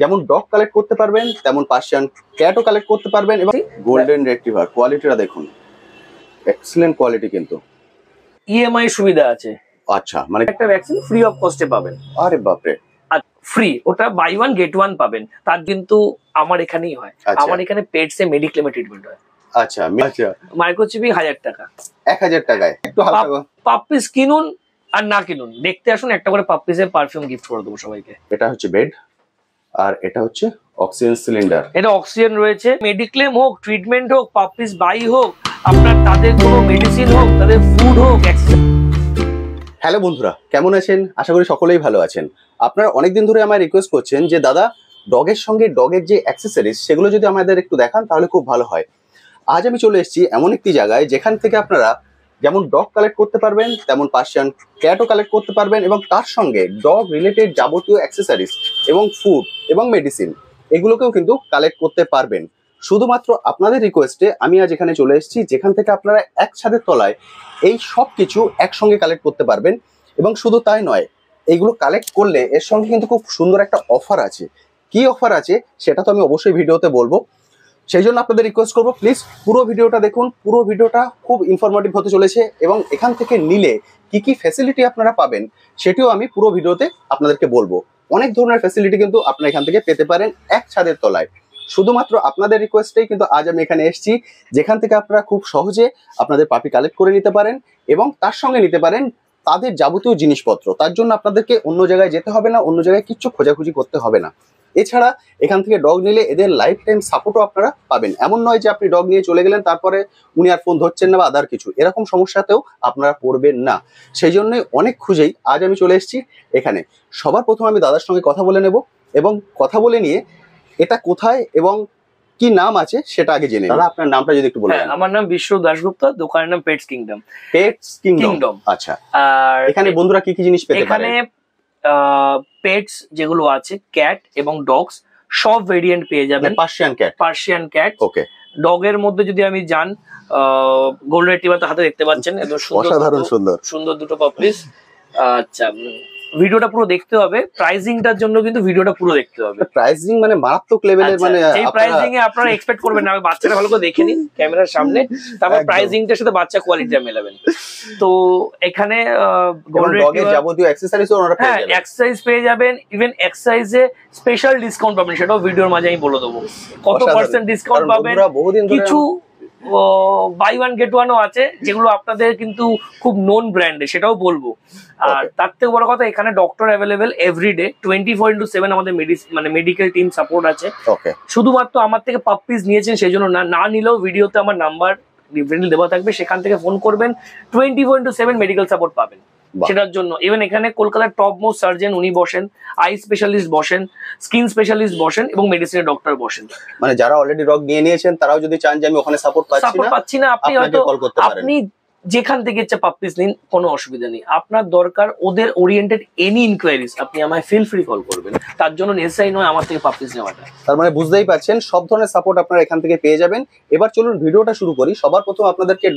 যেমন dog collect করতে পারবেন তেমন পার্সিয়ান ক্যাটও কালেক্ট করতে পারবেন। এবং গোল্ডেন রিট্রিভার কোয়ালিটিটা দেখুন, এক্সেলেন্ট কোয়ালিটি কিন্তু। ইএমআই সুবিধা আছে। আচ্ছা, মানে একটা ভ্যাকসিন ফ্রি অফ কস্টে পাবেন। আরে বাপরে, ফ্রি, ওটা বাই ওয়ান গেট ওয়ান পাবেন। তার কিন্তু আমার এখানেই হয়, আমার এখানে পেটস এ মেডিক্লেমে ট্রিটমেন্ট হয়। আচ্ছা আচ্ছা, মাইক্রোচিপি 1000 টাকা, 1000 টাকায় একটু হালকা। পাপ্পিস কিনুন আর না কিনুন, দেখতে আসুন, একটা করে পাপ্পিসের পারফিউম গিফট করে দেবো সবাইকে। এটা হচ্ছে বেড আর এটা হচ্ছে অক্সিজেন সিলিন্ডার। এটা অক্সিজেন রয়েছে। মেডিক্লেম হোক, ট্রিটমেন্ট হোক, পাপ্পিস বাই হোক, আপনার তাদের কোনো মেডিসিন হোক, তাদের ফুড হোক। হ্যালো বন্ধুরা, কেমন আছেন? আশা করি সকলেই ভালো আছেন। আপনারা অনেকদিন ধরে আমায় রিকোয়েস্ট করছেন যে দাদা, ডগের সঙ্গে ডগের যে অ্যাক্সেসরিজ সেগুলো যদি আমাদের একটু দেখান তাহলে খুব ভালো হয়। আজ আমি চলে এসেছি এমন একটি জায়গায় যেখান থেকে আপনারা যেমন ডগ কালেক্ট করতে পারবেন তেমন পার্সিয়ান ক্যাটও কালেক্ট করতে পারবেন, এবং তার সঙ্গে ডগ রিলেটেড যাবতীয় অ্যাক্সেসরিজ এবং ফুড এবং মেডিসিন এগুলোকেও কিন্তু কালেক্ট করতে পারবেন। শুধুমাত্র আপনাদের রিকোয়েস্টে আমি আজ এখানে চলে এসেছি, যেখান থেকে আপনারা এক ছাদের তলায় এই সব কিছু একসঙ্গে কালেক্ট করতে পারবেন। এবং শুধু তাই নয়, এইগুলো কালেক্ট করলে এর সঙ্গে কিন্তু খুব সুন্দর একটা অফার আছে। কি অফার আছে সেটা তো আমি অবশ্যই ভিডিওতে বলবো, সেই জন্য আপনাদের রিকোয়েস্ট করবো প্লিজ পুরো ভিডিওটা দেখুন। পুরো ভিডিওটা খুব ইনফরমেটিভ হতে চলেছে, এবং এখান থেকে নিলে কি কি ফ্যাসিলিটি আপনারা পাবেন সেটিও আমি পুরো ভিডিওতে আপনাদেরকে বলবো। অনেক ধরনের ফ্যাসিলিটি কিন্তু আপনারা এখান থেকে পেতে পারেন এক ছাদের তলায়। শুধুমাত্র আপনাদের রিকোয়েস্টেই কিন্তু আজ আমি এখানে এসেছি, যেখান থেকে আপনারা খুব সহজে আপনাদের পাপি কালেক্ট করে নিতে পারেন এবং তার সঙ্গে নিতে পারেন তাদের যাবতীয় জিনিসপত্র। তার জন্য আপনাদেরকে অন্য জায়গায় যেতে হবে না, অন্য জায়গায় কিচ্ছু খোঁজাখুঁজি করতে হবে না। এছাড়া এখান থেকে ডগ নিলে এদের লাইফ টাইম সাপোর্টও আপনারা পাবেন। এমন নয় যে আপনি ডগ নিয়ে চলে গেলেন তারপরে উনি আর ফোন ধরছেন না বা আদার কিছু, এরকম সমস্যাতেও আপনারা পড়বেন না। সেই জন্যই অনেক খুঁজেই আজ আমি চলে এসেছি এখানে। সবার প্রথমে আমি দাদার সঙ্গে কথা বলে নেব, এবং কথা বলে নিয়ে এটা কোথায় এবং কি নাম আছে সেটা আগে জেনে। দাদা, আপনার নামটা যদি একটু বলেন। আমার নাম বিশ্ব দাশগুপ্ত, দোকানের নাম পেটস কিংডম। পেটস কিংডম, আচ্ছা। আর এখানে বন্ধুরা কি কি জিনিস পেতে পারে? এখানে পেটস যেগুলো আছে, ক্যাট এবং ডগস, সব ভেরিয়েন্ট পেয়ে যাবেন। Persian cat. ওকে। ডগের মধ্যে যদি আমি যান, গোল্ডেন রিট্রিভার তো হাতে দেখতে পাচ্ছেন, অসাধারণ সুন্দর দুটো পাপ্পিস। আচ্ছা, ভিডিওটা পুরো দেখতে হবে। প্রাইজিংটার জন্য কিন্তু ভিডিওটা পুরো দেখতে হবে। প্রাইজিং মানে মারাত্মক লেভেলের, মানে এই প্রাইজিং এ আপনারা এক্সপেক্ট করবেন না। আমি বাচ্চাটা ভালো করে দেখে নিন ক্যামেরার সামনে, তারপর প্রাইজিংটার সাথে বাচ্চা কোয়ালিটিটা মেলাবেন। তো এখানে ডগের যাবতীয় অ্যাকসেসরিজও ওনারা পেয়ে যাবেন। এক্সারসাইজ পেয়ে যাবেন, ইভেন এক্সারসাইজে স্পেশাল ডিসকাউন্ট পাবেন, সেটাও ভিডিওর মাঝে আমি বলে দেবো কত % ডিসকাউন্ট পাবেন। কিছু বাই ওয়ান গেট ওয়ানও আছে যেগুলো আপনাদের কিন্তু খুব নোন ব্র্যান্ডে, সেটাও বলবো। আর তার থেকে বড় কথা, এখানে ডক্টর অ্যাভেলেবেল এভরিডে 24/7 আমাদের মেডিকেল টিম সাপোর্ট আছে। শুধুমাত্র আমার থেকে পাপ্পিস নিয়েছেন সেই জন্য না নিলেও ভিডিওতে আমার নাম্বার দেওয়া থাকবে, সেখান থেকে ফোন করবেন, 24/7 মেডিকেল সাপোর্ট পাবেন। সেটার জন্য ইভেন এখানে কলকাতার টপ মোস্ট সার্জন উনি বসেন, আই স্পেশালিস্ট বসেন, স্কিন স্পেশালিস্ট বসেন এবং মেডিসিনের ডক্টর বসেন। মানে যারা অলরেডি ডগ নিয়ে নিয়েছেন তারাও যদি চান যে আমি ওখানে সাপোর্ট পাচ্ছি না, আপনি হয়তো আপনি যেখান থেকে ইচ্ছা পাপ্পিস নিন, কোনো অসুবিধা নেই। আপনার দরকার ওদের ওরিয়েন্টেড এনি ইনকোয়ারিজ, আপনি আমায় ফিল ফ্রি কল করবেন। তার জন্য নেসেসারি নয় আমার থেকে পাপ্পিস নেওয়াটা। তার মানে বুঝতেই পারছেন সব ধরনের সাপোর্ট আপনারা এখান থেকে পেয়ে যাবেন। এবার চলুন ভিডিওটা শুরু করি। সবার প্রথম আপনাদেরকে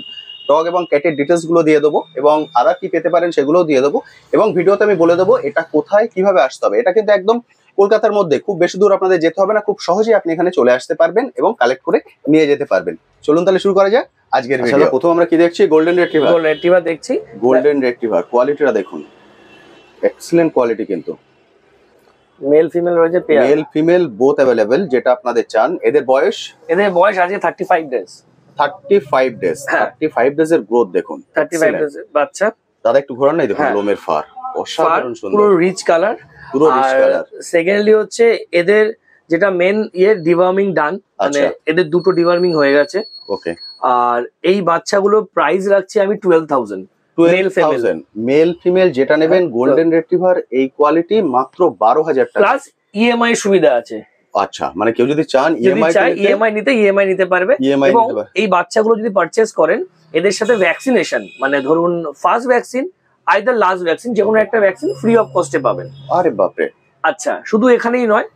ডগ এবং ক্যাটের ডিটেলস গুলো দিয়ে দেবো, এবং আদার কি পেতে পারেন সেগুলোও দিয়ে দেবো, এবং ভিডিওতে আমি বলে দেবো এটা কোথায় কিভাবে আসতে হবে। এটা কিন্তু একদম কলকাতার মধ্যে, খুব বেশি দূর আপনাদের যেতে হবে না, খুব সহজেই আপনি এখানে চলে আসতে পারবেন এবং কালেক্ট করে নিয়ে যেতে পারবেন। চলুন তাহলে শুরু করা যাক আজকের ভিডিও। প্রথম আমরা কি দেখছি? গোল্ডেন রিট্রিভার দেখছি। গোল্ডেন রিট্রিভার কোয়ালিটিটা দেখুন, এক্সেলেন্ট কোয়ালিটি কিন্তু। মেল ফিমেল রয়েছে, মেল ফিমেল বোথ অ্যাভেলেবেল, যেটা আপনাদের চান। এদের বয়স আজকে 35 ডেজ। 35 ডেজ, 35 ডেজ এর গ্রোথ দেখুন। 35 ডেজ এর বাচ্চা। দাদা একটু ঘোরান, নাই দেখুন লোমের ফার অসাধারণ সুন্দর, পুরো রিচ কালার। সেকেন্ডলি হচ্ছে এদের যেটা মেন ডিওয়ার্মিং ডান, মানে এদের দুটো ডিওয়ার্মিং হয়ে গেছে। ওকে। আর এই বাচ্চাগুলো প্রাইস রাখছি আমি 12,000। মেল ফিমেল যেটা নেবেন গোল্ডেন রিট্রিভার এই কোয়ালিটি মাত্র 12,000 টাকা, প্লাস ইএমআই সুবিধা আছে। আচ্ছা, মানে কেউ যদি চান ইএমআই নিতে পারবে। এবং এই বাচ্চাগুলো যদি পারচেজ করেন, এদের সাথে ভ্যাকসিনেশন, মানে ধরুন first vaccine either last vaccine, যে কোনো একটা ভ্যাকসিন ফ্রি অফ কস্টে পাবেন। আরে বাপরে। আচ্ছা, শুধু এখানেই নয়,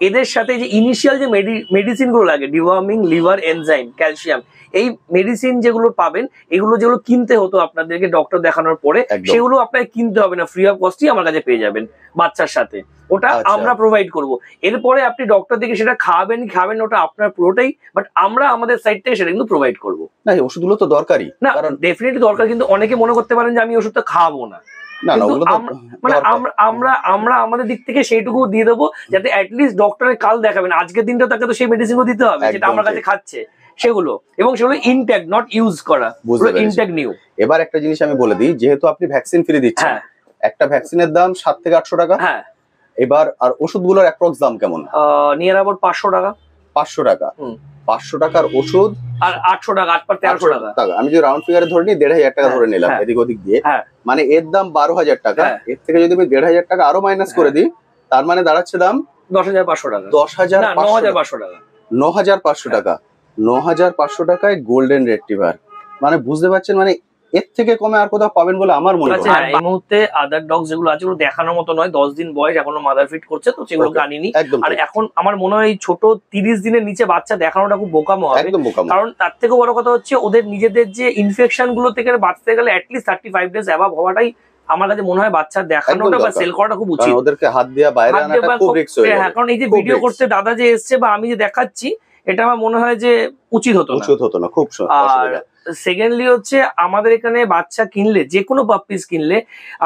এদের সাথে যে ইনিশিয়াল যে মেডিসিন গুলো লাগে, ডিওয়ার্মিং, লিভার এনজাইম, ক্যালসিয়াম, এই মেডিসিন যেগুলো পাবেন, এগুলো যেগুলো কিনতে হতো আপনাদেরকে ডক্টর দেখানোর পরে, সেগুলো আপনাকে কিনতে হবে না, ফ্রি অফ কস্টই আমার কাছে পেয়ে যাবেন বাচ্চার সাথে। ওটা আমরা প্রোভাইড করব। এরপরে আপনি ডক্টর থেকে সেটা খাবেন খাবেন ওটা আপনার পুরোটাই, বাট আমরা আমাদের সাইড থেকে সেটা কিন্তু প্রোভাইড করবো। না ওষুধগুলো তো দরকারি, না ডেফিনেটলি দরকার, কিন্তু অনেকে মনে করতে পারেন যে আমি ওষুধটা খাবো না, মানে আমরা আমাদের দিক থেকে সেইটুকু দিয়ে দেবো যাতে অ্যাটলিস্ট ডক্টরের কাল দেখাবেন, আজকের দিনটা তাকে তো সেই মেডিসিন দিতে হবে যেটা আমার কাছে খাচ্ছে সেগুলো, এবং সেগুলো ইনট্যাক্ট, নট ইউজ করা, ইনট্যাক্ট নিউ। এবার একটা জিনিস আমি বলে দিই, যেহেতু আপনি ভ্যাকসিন ফ্রি দিচ্ছেন, একটা ভ্যাকসিনের দাম 7 থেকে 800 টাকা। হ্যাঁ, এবার আর ওষুধগুলোর অ্যাপ্রক্স দাম কেমন? নিয়ার অ্যাবাউট 500 টাকা। 500 টাকা, 500 টাকার ওষুধ আর 800 টাকা, 8 পার 1300 টাকা। আমি যদি রাউন্ড ফিগারে ধরে নিই 1500 টাকা ধরে নিলাম এদিক ওদিক দিয়ে, মানে এর দাম 12,000 টাকা। এর থেকে যদি আমি 1500 টাকা আরো মাইনাস করে দিই, তার মানে দাঁড়াচ্ছে দাম 10,500 টাকা। 9,500 টাকা। 9,500 টাকা, 9,500 টাকায় গোল্ডেন রেট্রিভার, মানে বুঝতে পারছেন, মানে এর থেকে কমে আর কোথাও পাবেন বলে আমার মনে হয়। এই মুহূর্তে আদার ডগ যেগুলো আছে ওগুলো দেখানোর মতো নয়, 10 দিন বয়স, এখনো মাদার ফিট করছে, তো সেগুলো আনিনি। আর এখন আমার মনে হয় ছোট 30 দিনের নিচে বাচ্চা দেখানোটা খুব বোকামো হবে, কারণ তার থেকে বড় কথা হচ্ছে ওদের নিজেদের যে ইনফেকশন গুলো থেকে বাঁচতে গেলে অ্যাটলিস্ট 35 ডেজ অ্যাবাভ হওয়াটাই আমার কাছে মনে হয় বাচ্চা দেখানোটা বা সেল করাটা খুব উচিত। ওদেরকে হাত দিয়ে বাইরে আনাটা খুব রিস্ক হয়ে যায়। কারণ এই যে ভিডিও করতে দাদা যে এসছে বা আমি যে দেখাচ্ছি, এটা আমার মনে হয় যে উচিত হতো না, খুব অসুবিধা। সেকেন্ডলি হচ্ছে আমাদের এখানে বাচ্চা কিনলে, যে কোনো পাপ্পিস কিনলে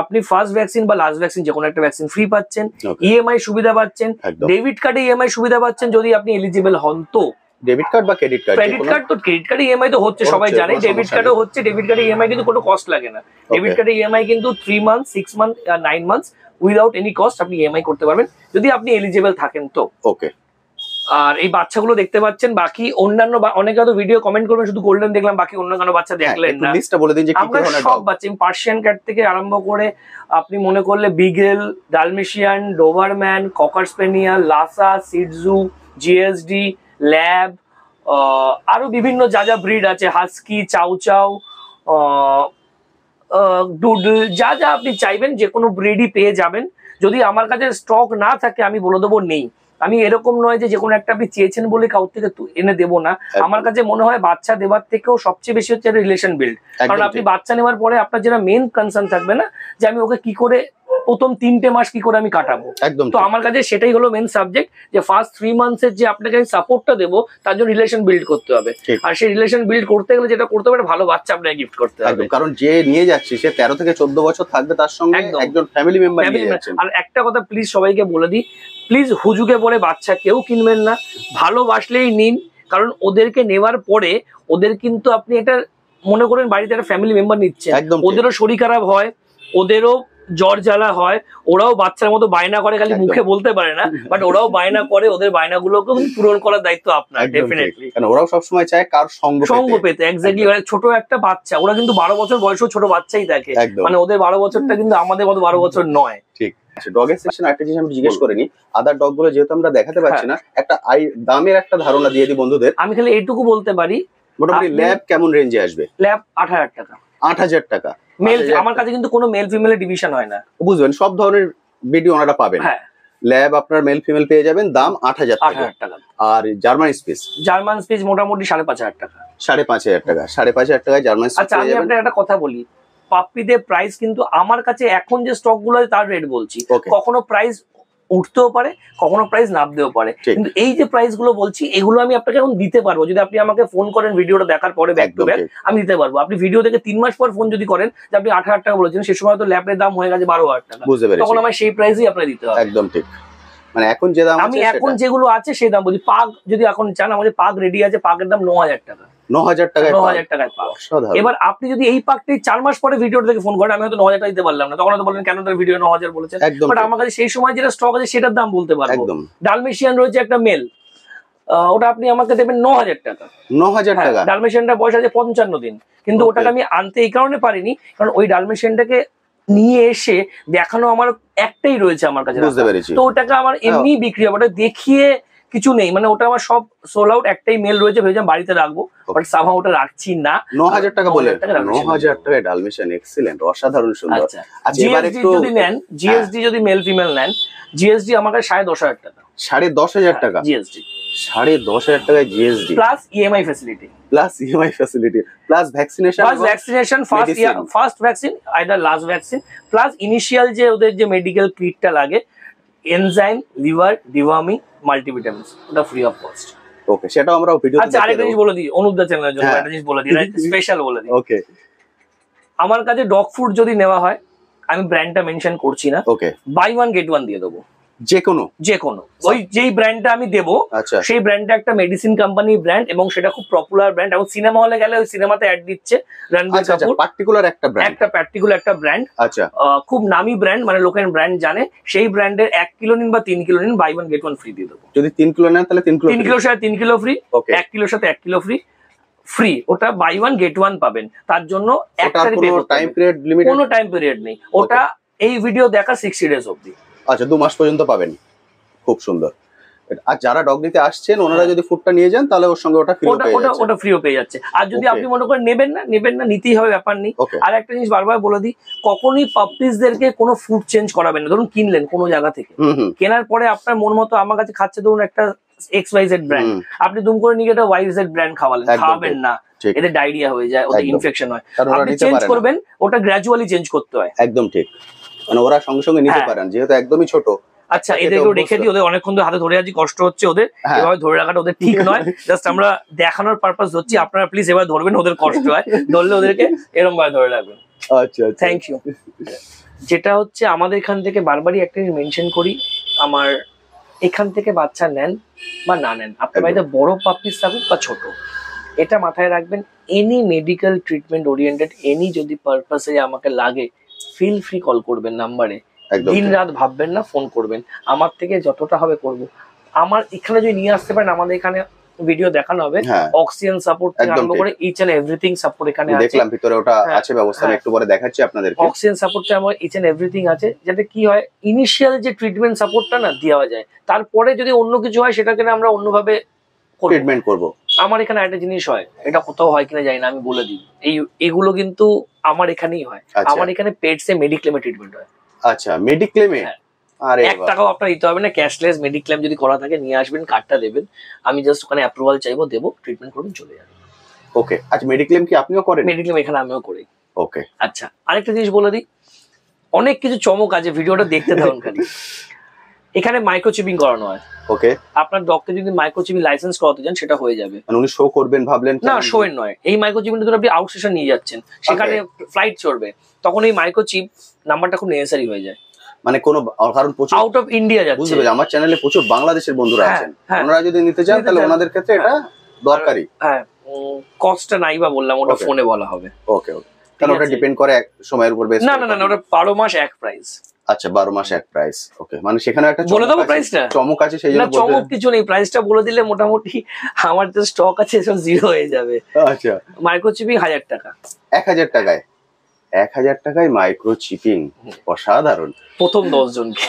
আপনি ফার্স্ট ভ্যাকসিন বা লাস্ট ভ্যাকসিন যে কোনো একটা ভ্যাকসিন ফ্রি পাচ্ছেন, ইএমআই সুবিধা পাচ্ছেন, ডেবিট কার্ডে ইএমআই সুবিধা পাচ্ছেন যদি আপনি এলিজিবল হন। তো ডেবিট কার্ড বা ক্রেডিট কার্ড, তো ক্রেডিট কার্ডে ইএমআই তো হচ্ছে, সবাই জানে, ডেবিট কার্ডও হচ্ছে। ডেবিট কার্ডে ইএমআই কিন্তু কোনো কস্ট লাগে না। ডেবিট কার্ডে ইএমআই কিন্তু 3 month, 6 month, 9 months without any cost আপনি ইএমআই করতে পারবেন যদি আপনি এলিজিবল থাকেন। তো ওকে, আর এই বাচ্চাগুলো দেখতে পাচ্ছেন, বাকি অন্যান্য অনেকে হয়তো ভিডিও কমেন্ট করবেন শুধু গোল্ডেন দেখলাম বাকি অন্য কোনো বাচ্চা দেখলেন না। লিস্টটা বলে দিন যে কি ধরনের সব বাচ্চা, পার্সিয়ান ক্যাট থেকে আরম্ভ করে আপনি মনে করলে beagle, Dalmatian, Doberman, cocker spaniel, Lhasa, shih tzu, GSD, lab, আরো বিভিন্ন যা যা ব্রিড আছে, হাস্কি, চাউ চাউ, ডুডল, যা যা আপনি চাইবেন যে কোনো ব্রিডই পেয়ে যাবেন। যদি আমার কাছে স্টক না থাকে আমি বলে দেবো নেই। আমি এরকম নয় যে কোনো একটা আপনি চেয়েছেন বলে কাউর থেকে এনে দেবো না। আমার কাছে মনে হয় বাচ্চা দেওয়ার থেকেও সবচেয়ে বেশি হচ্ছে রিলেশন বিল্ড। কারণ আপনি বাচ্চা নেওয়ার পরে আপনার যেটা মেন কনসার্ন থাকবে না যে আমি ওকে কি করে প্রথম 3টে মাস কি করে আমি কাটাবো। তো আমার কাছে সেটাই হলো মেন সাবজেক্ট, যে ফার্স্ট 3 মান্থসের যে আপনাকে সাপোর্টটা দেবো তার জন্য রিলেশন বিল্ড করতে হবে। আর সেই রিলেশন বিল্ড করতে গেলে যেটা করতে হবে, ভালো বাচ্চা আপনাকে গিফট করতে হবে। কারণ যে নিয়ে যাচ্ছে সে 13 থেকে 14 বছর থাকবে, তার সঙ্গে একজন ফ্যামিলি মেম্বার নিয়ে যাচ্ছেন। আর একটা কথা প্লিজ সবাইকে বলে দিই, প্লিজ হুজুকে বলে বাচ্চা কেউ কিনবেন না, ভালোবাসলেই নিন। কারণ ওদেরকে নেওয়ার পরে ওদের কিন্তু আপনি একটা মনে করেন বাড়িতে একটা ফ্যামিলি মেম্বার নিচ্ছেন, ওদেরও শরীর খারাপ হয়, ওদেরও জ্বর জ্বালা হয়, ওরাও বাচ্চার মতো বায়না করে, খালি মুখে বলতে পারে না, বাট ওরাও বায়না করে, ওদের বায়নাগুলোকে পূরণ করার দায়িত্ব আপনার ডেফিনেটলি। কারণ ওরাও সবসময় চায় কার সঙ্গ পেতে। এক্স্যাক্টলি, ছোট একটা বাচ্চা, ওরা কিন্তু 12 বছর বয়সেও ছোট বাচ্চাই থাকে, মানে ওদের 12 বছরটা কিন্তু আমাদের মতো 12 বছর নয়। ঠিক আছে, ডগের সেকশন একটা জিনিস আমি জিজ্ঞেস করিনি, আদার ডগ গুলো যেহেতু আমরা দেখাতে পারছি না, একটা দামের একটা ধারণা দিয়ে দিই বন্ধুদের। আমি খালি এইটুকু বলতে পারি, মোটামুটি ল্যাব কেমন রেঞ্জে আসবে? ল্যাব 8,000 টাকা। 8,000 টাকা মেল, আমার কাছে কিন্তু কোনো মেল ফিমেল ডিভিশন হয় না, বুঝবেন, সব ধরনের ভিডিও ওনারা পাবেন। হ্যাঁ, ল্যাব আপনার মেল ফিমেল পেয়ে যাবেন, দাম 8,000 টাকা। আর জার্মান স্পেস মোটামুটি 5,500 টাকা। 5,500 টাকা, 5,500 টাকায় জার্মান স্পেস। আচ্ছা, আমি আপনাকে একটা কথা বলি, পাপ্পিদের প্রাইস কিন্তু আমার কাছে এখন যে স্টক গুলো আছে তার রেট বলছি, কখনো প্রাইস উঠতেও পারে, কখনো প্রাইস নামতেও পারে, কিন্তু এই যে প্রাইস গুলো বলছি এগুলো আমি আপনাকে এখন দিতে পারবো। যদি আপনি আমাকে ফোন করেন ভিডিওটা দেখার পরে ব্যাক টু ব্যাক, আমি দিতে পারবো। আপনি ভিডিও থেকে 3 মাস পর ফোন যদি করেন যে আপনি 8,000 টাকা বলেছেন, সে সময় তো ল্যাপের দাম হয়ে গেছে 12,000 টাকা, তখন আমার সেই প্রাইসই আপনাকে দিতে হবে। একদম ঠিক, মানে এখন যে দাম আমি এখন যেগুলো আছে সেই দাম বলছি। পাগ যদি এখন চান, আমাদের পাগ রেডি আছে, পাগের দাম 9,000 টাকা। 9,000 টাকায় 9,000 টাকায় পাগ। এবার আপনি যদি এই পাগটি 4 মাস পরে ভিডিওটা থেকে ফোন করেন, আমি হয়তো 9,000 টাকা দিতে পারলাম না, তখন হয়তো বললেন কেন তার ভিডিও 9,000 বলেছেন, বাট আমার কাছে সেই সময় যেটা স্টক আছে সেটার দাম বলতে পারবো। ডালমেশিয়ান রয়েছে একটা মেল, ওটা আপনি আমাকে দেবেন 9,000 টাকা। 9,000 টাকা। ডালমেশিয়ানটা বয়স আছে 55 দিন, কিন্তু ওটাকে আমি আনতে এই কারণে পারিনি, কারণ ওই ডালমেশিয়ানটাকে নিয়ে এসে দেখানো আমার একটাই রয়েছে আমার কাছে, তো ওটাকে আমার এমনি বিক্রি হবে, ওটা দেখিয়ে কিছু নেই, মানে ওটা আমার সব সোল আউট, একটাই মেল রয়েছে, ভেবেছিলাম বাড়িতে রাখবো, বাট সামহাউ ওটা রাখছি না। 9,000 টাকা বলে, 9,000 টাকায় ডালমেশিয়ান, এক্সিলেন্ট, অসাধারণ সুন্দর। আচ্ছা, জিএসডি যদি নেন, জিএসডি যদি মেল ফিমেল নেন, জিএসডি আমার কাছে 10,500 টাকা। 10,500 টাকা জিএসটি, 10,500 টাকায় GST plus EMI facility, plus vaccination, first vaccine either last vaccine, plus initial যে ওদের যে মেডিকেল কিটটা লাগে, এনজাইম, লিভার, ডিওয়ার্মিং, মাল্টিভিটামিনস, ওটা ফ্রি অফ কস্ট। ওকে, সেটাও আমরা ভিডিওতে আচ্ছা, আরেকটা জিনিস বলে দিই অনুপদা চ্যানেলের জন্য, একটা জিনিস বলে দিই, স্পেশাল বলে দিই। ওকে, আমার কাছে ডগ ফুড যদি নেওয়া হয়, আমি ব্র্যান্ডটা মেনশন করছি না, ওকে, বাই ওয়ান গেট ওয়ান দিয়ে দেবো, যে কোনো ওই যেই ব্র্যান্ডটা আমি দেবো, আচ্ছা, সেই ব্র্যান্ডটা একটা মেডিসিন কোম্পানির ব্র্যান্ড, এবং সেটা খুব পপুলার ব্র্যান্ড, এবং সিনেমা হলে গেলে ওই সিনেমাতে অ্যাড দিচ্ছে রণবীর কাপুর, পার্টিকুলার একটা ব্র্যান্ড, আচ্ছা, খুব নামি ব্র্যান্ড, মানে লোকের ব্র্যান্ড জানে, সেই ব্র্যান্ডের 1 কিলো নিন বা 3 কিলো নিন, buy one get one free দিয়ে দেবো। যদি 3 কিলো নেন তাহলে 3 কিলোর সাথে 3 কিলো ফ্রি, ওকে, 1 কিলোর সাথে 1 কিলো ফ্রি, ওটা বাই ওয়ান গেট ওয়ান পাবেন। তার জন্য কোনো টাইম পিরিয়ড নেই, ওটা এই ভিডিও দেখা 60 ডেজ অবধি। আচ্ছা, 2 মাস পর্যন্ত পাবেন। খুব সুন্দর। আর যারা ডগ নিতে আসছেন ওনারা যদি ফুডটা নিয়ে যান তাহলে ওর সঙ্গে ওটা ফ্রিও পেয়ে যাচ্ছে। আর যদি আপনি মনে করেন নেবেন না, নিতেই হবে, ব্যাপার নেই। আর একটা জিনিস বারবার বলে দিই, কখনোই পাপ্পিসদেরকে কোনো ফুড চেঞ্জ করাবেন না। ধরুন কিনলেন কোনো জায়গা থেকে, কেনার পরে আপনার মন মতো আমার কাছে খাচ্ছে, ধরুন একটা XYZ ব্র্যান্ড, আপনি দুম করে নিয়ে একটা YZ ব্র্যান্ড খাওয়াবেন না, এদের ডায়রিয়া হয়ে যায়, ওদের ইনফেকশন হয়। আপনি চেঞ্জ করবেন, ওটা গ্র্যাজুয়ালি চেঞ্জ করতে হয়। একদম ঠিক, মানে ওরা সঙ্গে সঙ্গে নিতে পারেন, যেহেতু একদমই ছোট। আচ্ছা, এদেরকেও রেখে দিই, ওদের অনেকক্ষণ ধরে হাতে ধরে আছি, কষ্ট হচ্ছে ওদের, এভাবে ধরে রাখাটা ওদের ঠিক নয়। জাস্ট আমরা দেখানোর পারপাস ধরছি, আপনারা প্লিজ এবার ধরবেন, ওদের কষ্ট হয়, ধরলে ওদেরকে এরকম ভাবে ধরে রাখবেন। আচ্ছা, থ্যাংক ইউ। যেটা হচ্ছে আমাদের এখান থেকে বারবারই একটা জিনিস মেনশন করি, আমার এখান থেকে বাচ্চা নেন বা না নেন, আপনার বাড়িতে বড় পাপ্পিস থাকুক বা ছোট, এটা মাথায় রাখবেন, any medical treatment oriented, any যদি পারপাসে আমাকে লাগে, ফিল ফ্রি কল করবেন নাম্বারে, দিন রাত ভাববেন না, ফোন করবেন, আমার থেকে যতটা হবে করব। আমার এখানে যদি নিয়ে আসতে পারেন, আমাদের এখানে ভিডিও দেখানো হবে, অক্সিজেন সাপোর্ট থেকে আরম্ভ করে ইচ এন্ড এভরিথিং সাপোর্ট এখানে আছে। দেখলাম ভিতরে ওটা আছে ব্যবস্থা, আমি একটু পরে দেখাচ্ছি আপনাদেরকে। অক্সিজেন সাপোর্ট থেকে আমার ইচ এন্ড এভরিথিং আছে, যাতে কি হয়, ইনিশিয়াল যে ট্রিটমেন্ট সাপোর্টটা না দেওয়া যায়, তারপরে যদি অন্য কিছু হয় সেটাকে আমরা অন্যভাবে ট্রিটমেন্ট করব। আমার এখানে একটা জিনিস হয়, এটা কোথাও হয় কিনা জানি না, আমি বলে দিই, এগুলো কিন্তু আমার এখানেই হয়। আমার এখানে পেটসে মেডিক্লেমে ট্রিটমেন্ট হয়। আচ্ছা, মেডিক্লেমে? আরে 1 টাকাও আপনার দিতে হবে না, ক্যাশলেস মেডিক্লেম যদি করা থাকে নিয়ে আসবেন, কার্ডটা দেবেন, আমি জাস্ট ওখানে অ্যাপ্রুভাল চাইবো, দেবো, ট্রিটমেন্ট করবেন, চলে যাবে। ওকে। আচ্ছা, মেডিক্লেম কি আপনিও করেন? মেডিক্লেম এখানে আমিও করি। ওকে। আচ্ছা, আরেকটা জিনিস বলে দিই, অনেক কিছু চমক আছে, ভিডিওটা দেখতে থাকুন খালি। এখানে মাইক্রোচিপিং করানো হয়। ওকে। আপনার ডগকে যদি মাইক্রোচিপিং লাইসেন্স করাতে চান, সেটা হয়ে যাবে। মানে উনি শো করবেন ভাবলেন? না, শো এর নয়, এই মাইক্রোচিপিংটা ধরে আপনি আউট স্টেশন নিয়ে যাচ্ছেন, সেখানে ফ্লাইট চড়বে, তখন এই মাইক্রোচিপ নাম্বারটা খুব নেসেসারি হয়ে যায়। মানে কোনো কারণ প্রচুর আউট অফ ইন্ডিয়া যাচ্ছে, বুঝতে পারছি, আমার চ্যানেলে প্রচুর বাংলাদেশের বন্ধুরা আছেন, ওনারা যদি নিতে চান তাহলে ওনাদের ক্ষেত্রে এটা দরকারি। হ্যাঁ, কস্টটা নাই বা বললাম, ওটা ফোনে বলা হবে। ওকে ওকে। তাহলে ওটা ডিপেন্ড করে এক সময়ের উপর বেশ। না না না, ওটা 12 মাস এক প্রাইস। আচ্ছা, 12 মাস এক প্রাইস। ওকে, মানে সেখানে একটা বলে দেবো প্রাইসটা, চমক আছে, সেই জন্য চমক কিছু নেই, প্রাইসটা বলে দিলে মোটামুটি আমার যে স্টক আছে সব জিরো হয়ে যাবে। আচ্ছা, মাইক্রোচিপিং 1000 টাকা। 1000 টাকায়? 1000 টাকায় মাইক্রোচিপিং, অসাধারণ। প্রথম 10 জনকে।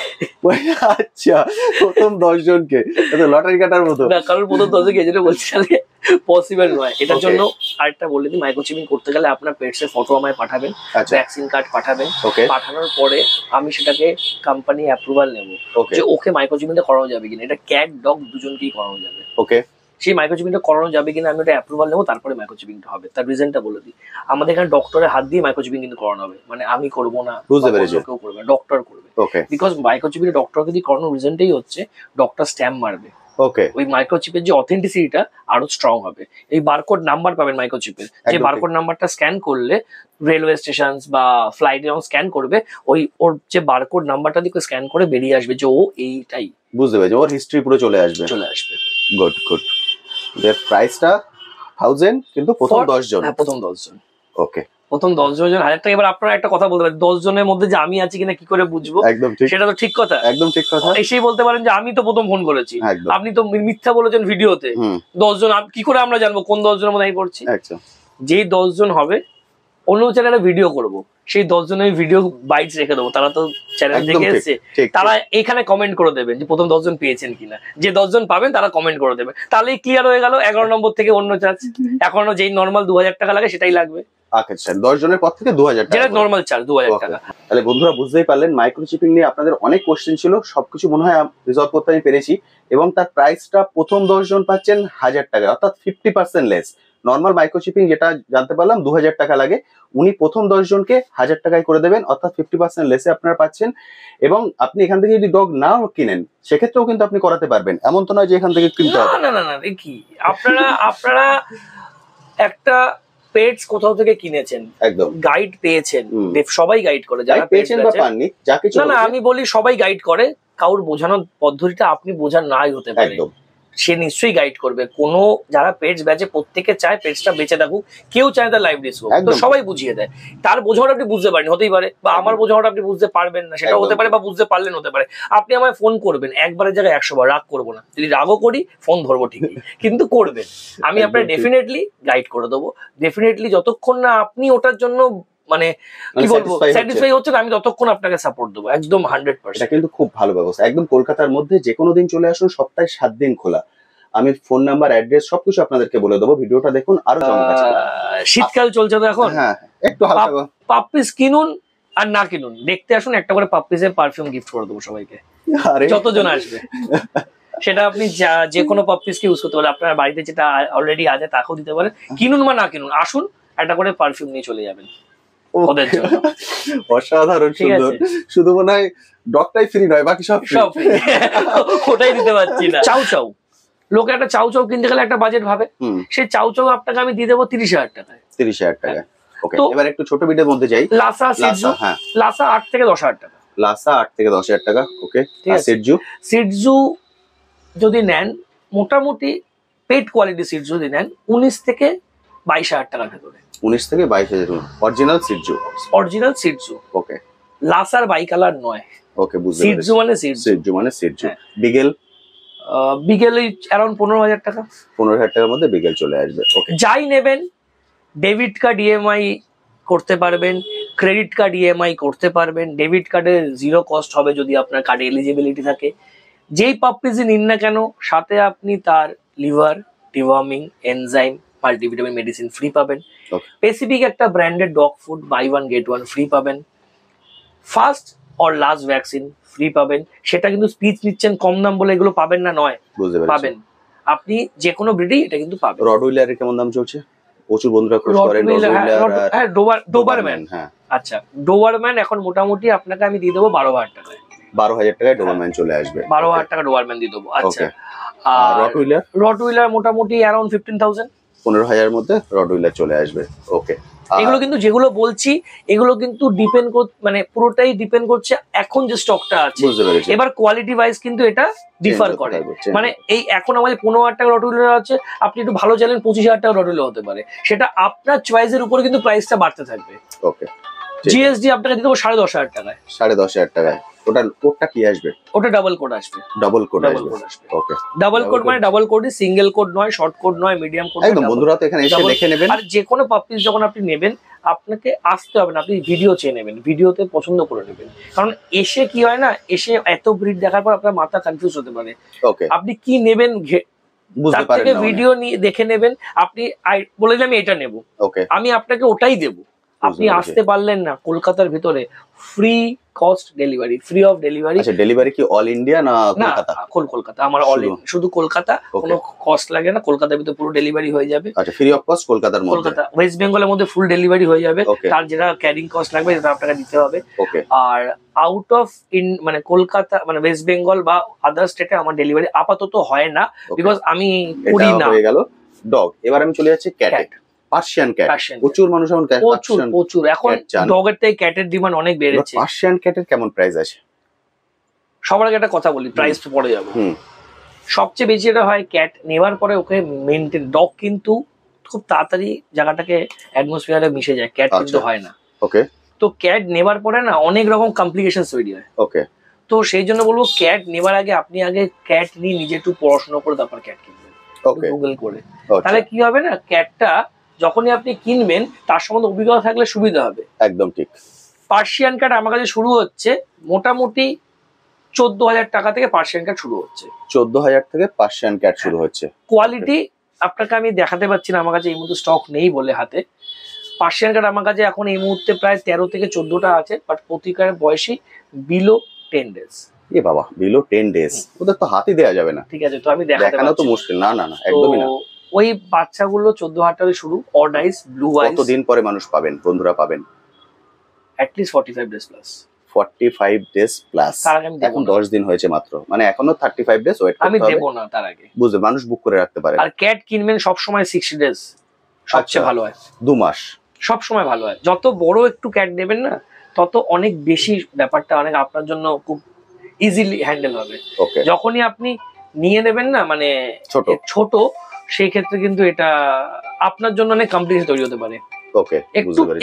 আচ্ছা, প্রথম 10 জনকে লটারি কাটার মতো না, কারণ প্রথম 10 জনকে যেটা বলছি তাহলে পসিবল নয়। এটার জন্য আরেকটা বলে দিই, মাইক্রোচিপিং করতে গেলে আপনার পেটসের ফটো আমায় পাঠাবেন, ভ্যাকসিন কার্ড পাঠাবেন, পাঠানোর পরে আমি সেটাকে কোম্পানি অ্যাপ্রুভাল নেব যে ওকে মাইক্রোচিপিংটা করানো যাবে কিনা, এটা ক্যাট ডগ দুজনকেই করানো যাবে। ওকে, সেই মাইক্রোচিপিংটা করানো যাবে কিনা আমি ওটা অ্যাপ্রুভাল নেবো, তারপরে মাইক্রোচিপিংটা হবে। তার রিজনটা বলে দিই, আমাদের এখানে ডক্টরের হাত দিয়ে মাইক্রোচিপিং কিন্তু করানো হবে, মানে আমি করবো না, বুঝতে পেরেছি, কেউ করবে, ডক্টর করবে। ওকে, বিকজ মাইক্রোচিপিং ডক্টরকে দিয়ে করানোর রিজনটাই হচ্ছে ডক্টর স্ট্যাম্প মারবে। ওকে, ওই মাইক্রোচিপের যে অথেন্টিসিটিটা আরো স্ট্রং হবে। এই বারকোড নাম্বার পাবেন মাইক্রোচিপের, যে বারকোড নাম্বারটা স্ক্যান করলে রেলওয়ে স্টেশন বা ফ্লাইটে যখন স্ক্যান করবে, ওই ওর যে বারকোড নাম্বারটা দিয়ে স্ক্যান করে বেরিয়ে আসবে যে ও এইটাই, বুঝতে পেরেছি, ওর হিস্ট্রি পুরো চলে আসবে। Good good. এর প্রাইসটা 1000, কিন্তু প্রথম 10 জন। হ্যাঁ, প্রথম 10 জন। ওকে, প্রথম 10 জন 1000 টাকা। এবার আপনারা একটা কথা বলতে পারেন, 10 জনের মধ্যে যে আমি আছি কিনা কি করে বুঝবো? একদম ঠিক, সেটা তো ঠিক কথা, একদম ঠিক কথা। এসেই বলতে পারেন যে আমি তো প্রথম ফোন করেছি, আপনি তো মিথ্যা বলেছেন ভিডিওতে। 10 জন কি করে আমরা জানবো কোন 10 জনের মধ্যে আমি পড়ছি? যেই 10 জন হবে, অন্য চ্যানেলে ভিডিও করবো, সেই 10 জনের ভিডিও বাইটস রেখে দেবো, তারা তো চ্যানেল দেখে এসেছে, তারা এখানে কমেন্ট করে দেবেন যে প্রথম 10 জন পেয়েছেন কিনা। যে 10 জন পাবেন তারা কমেন্ট করে দেবে, তাহলেই ক্লিয়ার হয়ে গেল। 11 নম্বর থেকে অন্য চার্জ, এখনো যেই নর্মাল 2000 টাকা লাগে সেটাই লাগবে। আচ্ছা 10 জনের পর থেকে 2000 টাকা, যেটা নর্মাল চার্জ 2000 টাকা। তাহলে বন্ধুরা বুঝতেই পারলেন, মাইক্রোচিপিং নিয়ে আপনাদের অনেক কোশ্চেন ছিল, সবকিছু মনে হয় রিজলভ করতে আমি পেরেছি। এবং তার প্রাইসটা প্রথম 10 জন পাচ্ছেন 1000 টাকা, অর্থাৎ 50% লেস। নর্মাল মাইক্রোচিপিং যেটা জানতে পারলাম 2000 টাকা লাগে, উনি প্রথম 10 জনকে 1000 টাকায় করে দেবেন, অর্থাৎ 50% লেসে আপনারা পাচ্ছেন। এবং আপনি এখান থেকে যদি ডগ নাও কিনেন সেক্ষেত্রেও কিন্তু আপনি করাতে পারবেন, এমন তো নয় যে এখান থেকে কিনতে হবে। না না না, কি আপনারা একটা পেটস কোথাও থেকে কিনেছেন, একদম গাইড পেয়েছেন, সবাই গাইড করে, যারা পেয়েছেন বা পাননি যা কিছু। না আমি বলি সবাই গাইড করে, কারোর বোঝানোর পদ্ধতিটা আপনি বোঝার নাই হতে পারে, সে নিশ্চয়ই গাইড করবে। কোনো যারা পেটস বেচে প্রত্যেকে চায় পেটসটা বেঁচে থাকুক, কেউ চায় তার লাইফ রিস্ক হোক, তো সবাই বুঝিয়ে দেয়। তার বোঝানোটা আপনি বুঝতে পারেন হতেই পারে, বা আমার বোঝানোটা আপনি বুঝতে পারবেন না সেটাও হতে পারে, বা বুঝতে পারলেন হতে পারে। আপনি আমায় ফোন করবেন, একবারের জায়গায় 100 বার, রাগ করবো না। যদি রাগও করি ফোন ধরবো ঠিকই, কিন্তু করবেন। আমি আপনার ডেফিনেটলি গাইড করে দেবো, ডেফিনেটলি যতক্ষণ না আপনি ওটার জন্য মানে কি বলবো স্যাটিসফাই হচ্ছে, আমি ততক্ষণ আপনাকে সাপোর্ট দেবো একদম 100%। এটা কিন্তু খুব ভালো ব্যবস্থা, একদম কলকাতার মধ্যে যে কোনো দিন চলে আসুন, সপ্তাহে 7 দিন খোলা। আমি ফোন নাম্বার, অ্যাড্রেস সবকিছু আপনাদেরকে বলে দেবো, ভিডিওটা দেখুন আরো চমৎকার। শীতকাল চলছে তো এখন, হ্যাঁ একটু হালকা পাপ্পিস কিনুন আর না কিনুন, দেখতে আসুন, একটা করে পাপ্পিসের পারফিউম গিফট করে দেবো সবাইকে, যতজন আসবে। সেটা আপনি যে কোনো পাপ্পিসকে ইউজ করতে পারেন, আপনার বাড়িতে যেটা অলরেডি আছে তাকেও দিতে পারেন। কিনুন বা না কিনুন, আসুন একটা করে পারফিউম নিয়ে চলে যাবেন ওদের জন্য। অসাধারণ সুন্দর, শুধু মনে হয় ডগটাই ফ্রি নয়, বাকি সব ফ্রি। ওটাই দিতে পারছি না। চাউ চাউ, লোকে একটা চাউ চাউ কিনতে গেলে একটা বাজেট ভাবে, সেই চাউ চাউ আপনাকে আমি দিয়ে দেবো 30,000 টাকায়। 30,000 টাকা, ওকে। এবার একটু ছোট ভিডিওর মধ্যে যাই। লাসা সিটজু, লাসা 8 থেকে 10,000 টাকা, লাসা 8 থেকে 10,000 টাকা, ওকে। আর সিটজু, সিটজু যদি নেন মোটামুটি পেট কোয়ালিটি সিটজু যদি নেন 19 থেকে 22,000 টাকার ভেতরে। 19 থেকে 22,000 original shih tzu, original shih tzu, okay. লাসার বাই কালার নয়, ওকে বুঝতে পেরেছি। সিটজু মানে সিটজু, সিটজু মানে সিটজু। বিগেল, বিগেল অ্যারাউন্ড 15,000 টাকা, 15,000 টাকার মধ্যে বিগেল চলে আসবে, ওকে। যাই নেবেন ডেবিট কার্ড ইএমআই করতে পারবেন, ক্রেডিট কার্ড ইএমআই করতে পারবেন। ডেবিট কার্ডে 0 কস্ট হবে যদি আপনার কার্ডে এলিজিবিলিটি থাকে। যেই পাপ্পিসই নিন না কেন সাথে আপনি তার liver, deworming, enzyme, multivitamin medicine free পাবেন। স্পেসিফিক একটা branded dog food buy 1 get 1 free পাবেন। First or last vaccine free পাবেন। সেটা কিন্তু স্পিচ নিচ্ছেন কম দাম বলে এগুলো পাবেন না নয়, পাবেন। আপনি যে কোনো ব্রিডই এটা কিন্তু পাবেন। রডউইলারের কেমন দাম চলছে? প্রচুর বন্ধুরা খোঁজ করেন রডউইলার। হ্যাঁ ডোবারম্যান, হ্যাঁ আচ্ছা ডোবারম্যান এখন মোটামুটি আপনাকে আমি দিয়ে দেবো 12,000 টাকায়। 12,000 টাকায় ডোবারম্যান চলে আসবে, 12,000 টাকা ডোবারম্যান দিয়ে দেবো। আচ্ছা আর রডউইলার? রডউইলার মোটামুটি অ্যারাউন্ড 15,000, 15,000 এর মধ্যে রডউইলার চলে আসবে, ওকে। এগুলো কিন্তু যেগুলো বলছি এগুলো কিন্তু ডিপেন্ড মানে পুরোটাই ডিপেন্ড করছে এখন যে স্টকটা আছে। এবার কোয়ালিটি ওয়াইজ কিন্তু এটা ডিফার করে, মানে এই এখন আমাদের 15,000 টাকা রডউইলার আছে, আপনি একটু ভালো চাইলেন 25,000 টাকা রডউইলার হতে পারে, সেটা আপনার চয়েসের উপর কিন্তু প্রাইসটা বাড়তে থাকবে, ওকে। জিএসডি আপনাকে দিতে হবে 10,500 টাকায়, 10,500 টাকায়। ওটা কোডটা কি আসবে? ওটা ডাবল কোড আসবে, ডাবল কোড আসবে, ওকে। ডাবল কোড মানে ডাবল কোড, সিঙ্গেল কোড নয়, শর্ট কোড নয়, মিডিয়াম কোড। একদম বন্ধুরা তো এখানে এসে দেখে নেবেন। আর যে কোনো পাপ্পিস যখন আপনি নেবেন আপনাকে আসতে হবে না, আপনি ভিডিও চেয়ে নেবেন, ভিডিওতে পছন্দ করে নেবেন। কারণ এসে কি হয় না, এসে এত ব্রিড দেখার পর আপনার মাথা কনফিউজ হতে পারে, ওকে। আপনি কি নেবেন তার থেকে ভিডিও নিয়ে দেখে নেবেন। আপনি বলে যে আমি এটা নেব, ওকে, আমি আপনাকে ওটাই দেবো। আপনি আসতে পারলেন না, কলকাতার ভিতরে free cost delivery, free of delivery. আচ্ছা ডেলিভারি কি অল ইন্ডিয়া না কলকাতা? কলকাতা, আমার অল ইন্ডিয়া, শুধু কলকাতা, কোনো কস্ট লাগে না, কলকাতার ভিতরে পুরো ডেলিভারি হয়ে যাবে। আচ্ছা ফ্রি অফ কস্ট কলকাতার মধ্যে, কলকাতা ওয়েস্ট বেঙ্গলের মধ্যে ফুল ডেলিভারি হয়ে যাবে। তার যেটা ক্যারিং কস্ট লাগবে সেটা আপনাকে দিতে হবে, ওকে। আর আউট অফ মানে কলকাতা মানে ওয়েস্ট বেঙ্গল বা আদার স্টেটে আমার ডেলিভারি আপাতত হয় না, বিকজ আমি করি না। হয়ে গেল ডগ, এবার আমি চলে যাচ্ছি ক্যাট। পার্সিয়ান ক্যাট প্রচুর মানুষ এখন প্রচুর এখন ডগের থেকে ক্যাটের ডিমান্ড অনেক বেড়েছে। পার্সিয়ান ক্যাটের কেমন প্রাইস আছে? সবার আগে একটা কথা বলি, প্রাইস পড়ে যাবে। সবচেয়ে বেশি যেটা হয় ক্যাট নেওয়ার পরে ওকে মেইনটেইন, ডগ কিন্তু খুব তাড়াতাড়ি জায়গাটাকে অ্যাটমসফিয়ারে মিশে যায়, ক্যাট কিন্তু হয় না, ওকে। তো ক্যাট নেওয়ার পরে না অনেক রকম কমপ্লিকেশন তৈরি হয়, ওকে। তো সেই জন্য বলবো ক্যাট নেওয়ার আগে আপনি আগে ক্যাট নিয়ে নিজে একটু পড়াশোনা করে তারপর ক্যাট কিনবেন, গুগল করে। তাহলে কি হবে না, ক্যাটটা যখনই আপনি কিনবেন তার সম্বন্ধে অভিজ্ঞতা থাকলে সুবিধা হবে, একদম ঠিক। পার্সিয়ান ক্যাট আমার কাছে শুরু হচ্ছে মোটামুটি 14,000 টাকা থেকে পার্সিয়ান ক্যাট শুরু হচ্ছে। 14,000 থেকে পার্সিয়ান ক্যাট শুরু হচ্ছে। কোয়ালিটি আপনাকে আমি দেখাতে পাচ্ছি না, আমার কাছে এই মুহূর্তে স্টক নেই বলে হাতে। পার্সিয়ান ক্যাট আমার কাছে এখন এই মুহূর্তে প্রায় 13 থেকে 14টা আছে, বাট প্রতিকারের বয়সী বিলো 10 ডেজ। এ বাবা, বিলো 10 ডেজ, ওদের তো হাতই দেওয়া যাবে না। ঠিক আছে, তো আমি দেখানো তো মুশকিল। না না না, একদমই না। ওই বাচ্চাগুলো 14,000 টাকা শুরু। অড আইস, ব্লু আইস। কতদিন পরে মানুষ পাবেন, বন্ধুরা পাবেন? At least 45 days plus. 45 days plus. এখন 10 দিন হয়েছে মাত্র, মানে এখনো 35 ডেজ ওয়েট করতে হবে। আমি দেব না তার আগে, বুঝলে, মানুষ বুক করে রাখতে পারে। আর ক্যাট কিনবেন সব সময় 60 ডেজ সবচেয়ে ভালো হয়। 2 মাস সব সময় ভালো হয়। যত বড় একটু ক্যাট নেবেন না, তত অনেক বেশি ব্যাপারটা অনেক আপনার জন্য খুব ইজিলি হ্যান্ডেল হবে। যখনই আপনি নিয়ে নেবেন না, মানে ছোট, সেই ক্ষেত্রে কিন্তু এটা আপনার জন্য অনেক কমপ্লিকেশন তৈরি হতে পারে।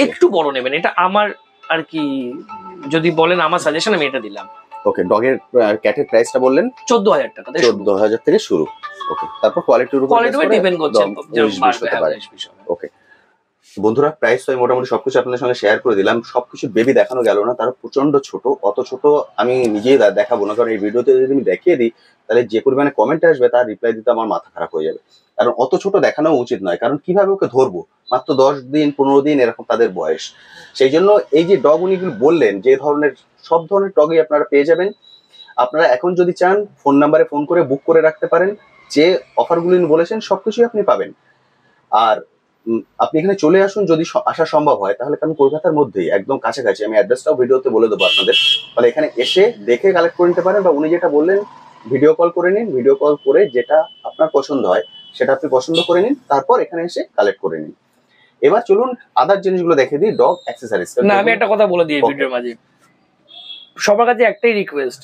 একটু বড় নেবেন, এটা আমার আর কি, যদি বলেন আমার সাজেশন, আমি এটা দিলাম। ওকে, ডগের ক্যাটের প্রাইসটা বললেন 14,000 টাকা। 14,000 থেকে শুরু। ওকে, তারপর কোয়ালিটির উপর ডিপেন্ড করছে। ওকে বন্ধুরা, প্রাইস তো মোটামুটি সবকিছু আপনাদের সঙ্গে শেয়ার করে দিলাম। সবকিছু বেবি দেখানো গেল না, তারা প্রচন্ড ছোট। অত ছোট আমি নিজেই দেখাবো না, কারণ এই ভিডিওতে যদি আমি দেখিয়ে দিই তাহলে যে পরিমাণে কমেন্ট আসবে তার রিপ্লাই দিতে আমার মাথা খারাপ হয়ে যাবে। কারণ অত ছোট দেখানো উচিত নয়, কারণ কিভাবে ওকে ধরবো? মাত্র 10 দিন 15 দিন এরকম তাদের বয়স। সেই জন্য এই যে ডগ উনি বললেন, যে ধরনের সব ধরনের ডগই আপনারা পেয়ে যাবেন। আপনারা এখন যদি চান ফোন নাম্বারে ফোন করে বুক করে রাখতে পারেন, যে অফারগুলি বলেছেন সবকিছুই আপনি পাবেন। আর আপনি এখানে চলে আসুন যদি আসা সম্ভব হয়, তাহলে কারণ কলকাতার মধ্যেই একদম কাছাকাছি, আমি অ্যাড্রেসটাও ভিডিওতে বলে দেবো আপনাদের। তাহলে এখানে এসে দেখে কালেক্ট করে নিতে পারেন, বা উনি যেটা বললেন ভিডিও কল করে নিন। ভিডিও কল করে যেটা আপনার পছন্দ হয় সেটা আপনি পছন্দ করে নিন, তারপর এখানে এসে কালেক্ট করে নিন। এবার চলুন আদার জিনিসগুলো দেখে দিই, ডগ অ্যাক্সেসরিজ। না, আমি একটা কথা বলে দিই ভিডিওর মাঝে, সবার কাছে একটাই রিকোয়েস্ট,